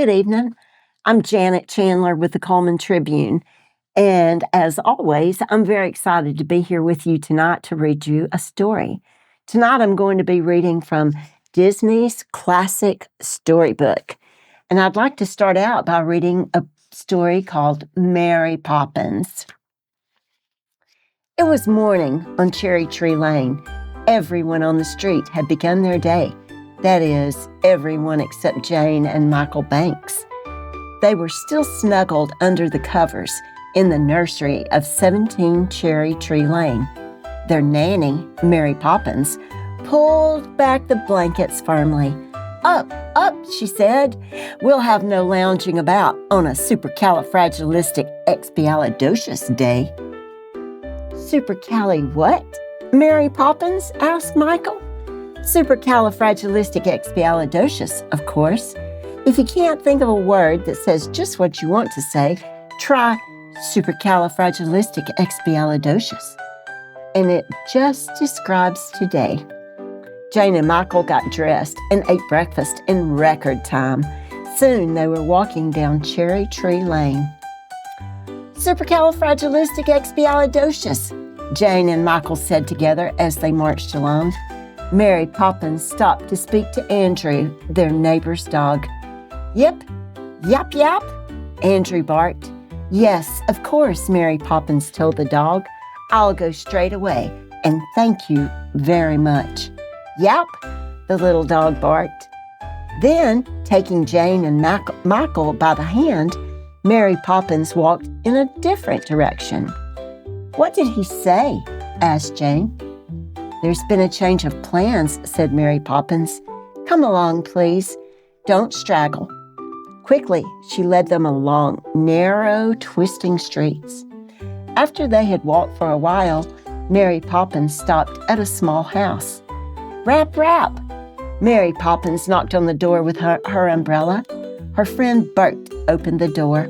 Good evening. I'm Janet Chandler with the Cullman Tribune. And as always, I'm very excited to be here with you tonight to read you a story. Tonight, I'm going to be reading from Disney's classic storybook. And I'd like to start out by reading a story called Mary Poppins. It was morning on Cherry Tree Lane. Everyone on the street had begun their day. That is, everyone except Jane and Michael Banks. They were still snuggled under the covers in the nursery of 17 Cherry Tree Lane. Their nanny, Mary Poppins, pulled back the blankets firmly. Up, she said. We'll have no lounging about on a supercalifragilisticexpialidocious day. Supercali what? Mary Poppins asked Michael. Supercalifragilisticexpialidocious, of course. If you can't think of a word that says just what you want to say, try supercalifragilisticexpialidocious. And it just describes today. Jane and Michael got dressed and ate breakfast in record time. Soon they were walking down Cherry Tree Lane. Supercalifragilisticexpialidocious, Jane and Michael said together as they marched along. Mary Poppins stopped to speak to Andrew, their neighbor's dog. Yip, yap, yap, Andrew barked. Yes, of course, Mary Poppins told the dog. I'll go straight away, and thank you very much. Yap, the little dog barked. Then, taking Jane and Michael by the hand, Mary Poppins walked in a different direction. What did he say? Asked Jane. There's been a change of plans, said Mary Poppins. Come along, please. Don't straggle. Quickly, she led them along narrow, twisting streets. After they had walked for a while, Mary Poppins stopped at a small house. Rap, rap! Mary Poppins knocked on the door with her umbrella. Her friend Bert opened the door.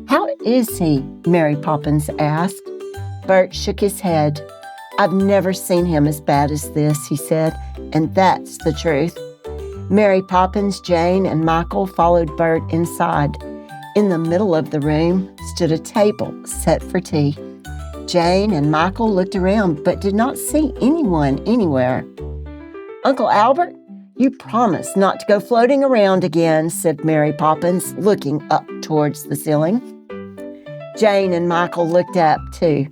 How is he? Mary Poppins asked. Bert shook his head. I've never seen him as bad as this, he said, and that's the truth. Mary Poppins, Jane, and Michael followed Bert inside. In the middle of the room stood a table set for tea. Jane and Michael looked around but did not see anyone anywhere. Uncle Albert, you promised not to go floating around again, said Mary Poppins, looking up towards the ceiling. Jane and Michael looked up, too.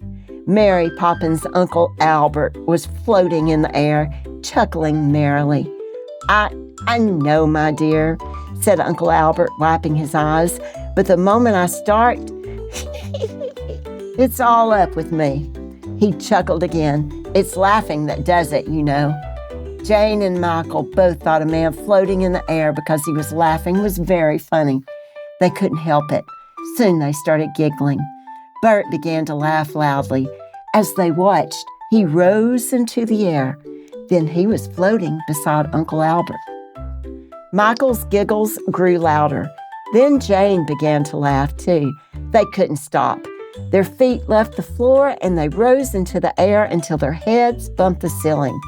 Mary Poppins' Uncle Albert was floating in the air, chuckling merrily. I know, my dear, said Uncle Albert, wiping his eyes, but the moment I start, it's all up with me. He chuckled again. It's laughing that does it, you know. Jane and Michael both thought a man floating in the air because he was laughing was very funny. They couldn't help it. Soon they started giggling. Bert began to laugh loudly. As they watched, he rose into the air. Then he was floating beside Uncle Albert. Michael's giggles grew louder. Then Jane began to laugh too. They couldn't stop. Their feet left the floor and they rose into the air until their heads bumped the ceiling.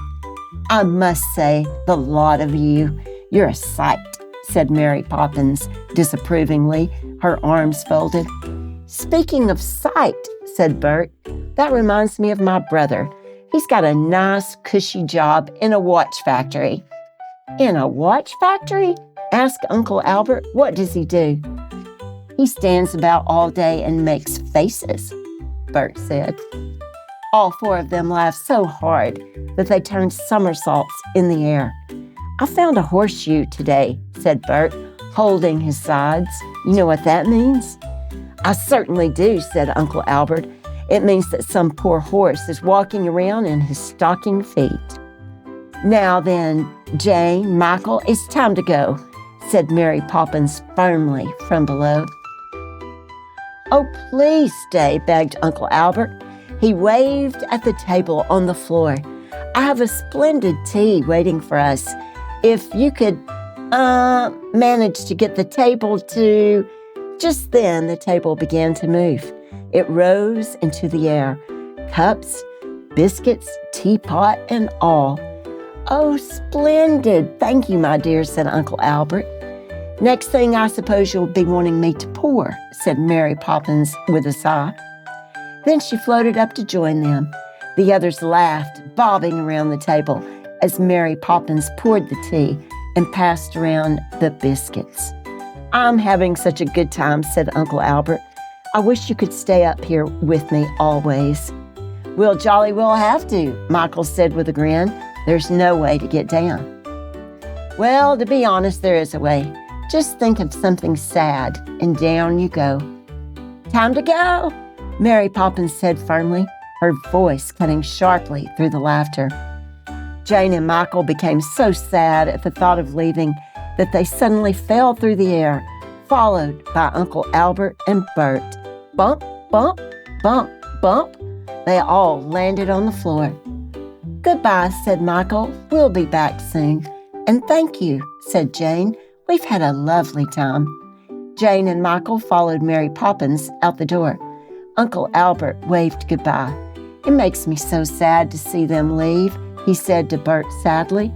I must say, the lot of you, you're a sight, said Mary Poppins disapprovingly, her arms folded. Speaking of sight, said Bert, that reminds me of my brother. He's got a nice, cushy job in a watch factory. In a watch factory? Asked Uncle Albert. What does he do? He stands about all day and makes faces, Bert said. All four of them laughed so hard that they turned somersaults in the air. I found a horseshoe today, said Bert, holding his sides. You know what that means? I certainly do, said Uncle Albert. It means that some poor horse is walking around in his stocking feet. Now then, Jane, Michael, it's time to go, said Mary Poppins firmly from below. Oh, please stay, begged Uncle Albert. He waved at the table on the floor. I have a splendid tea waiting for us. If you could, manage to get the table to... Just then, the table began to move. It rose into the air. Cups, biscuits, teapot, and all. Oh, splendid. Thank you, my dear, said Uncle Albert. Next thing I suppose you'll be wanting me to pour, said Mary Poppins with a sigh. Then she floated up to join them. The others laughed, bobbing around the table as Mary Poppins poured the tea and passed around the biscuits. I'm having such a good time, said Uncle Albert. I wish you could stay up here with me always. We'll jolly well have to, Michael said with a grin. There's no way to get down. Well, to be honest, there is a way. Just think of something sad, and down you go. Time to go, Mary Poppins said firmly, her voice cutting sharply through the laughter. Jane and Michael became so sad at the thought of leaving that they suddenly fell through the air, followed by Uncle Albert and Bert. Bump, bump, bump, bump. They all landed on the floor. Goodbye, said Michael. We'll be back soon. And thank you, said Jane. We've had a lovely time. Jane and Michael followed Mary Poppins out the door. Uncle Albert waved goodbye. It makes me so sad to see them leave, he said to Bert sadly.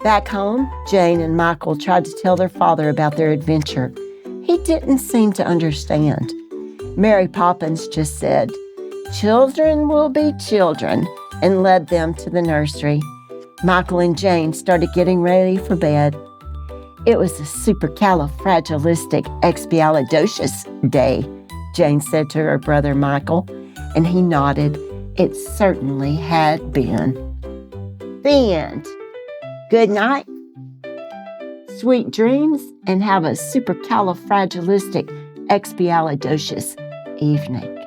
Back home, Jane and Michael tried to tell their father about their adventure. He didn't seem to understand. Mary Poppins just said, "Children will be children," and led them to the nursery. Michael and Jane started getting ready for bed. It was a supercalifragilisticexpialidocious day, Jane said to her brother Michael, and he nodded. It certainly had been. The end. Good night, sweet dreams, and have a supercalifragilisticexpialidocious evening.